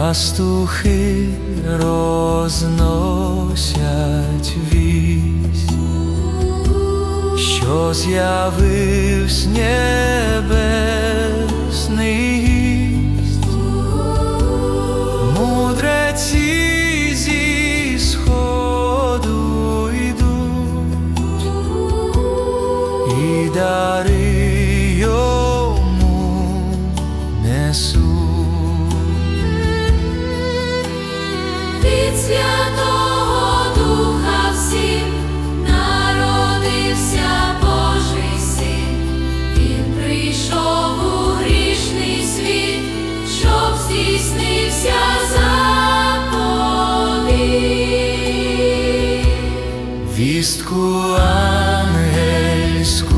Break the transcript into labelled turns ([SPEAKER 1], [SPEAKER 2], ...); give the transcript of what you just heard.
[SPEAKER 1] Пастухи розносять вість, що з'явився небесний гість. Мудреці зі сходу йдуть і дари йому несуть.
[SPEAKER 2] Від Святого Духа всім народився Божий Син. Він прийшов у грішний світ, щоб здійснився заповіт.
[SPEAKER 1] Вістку ангельську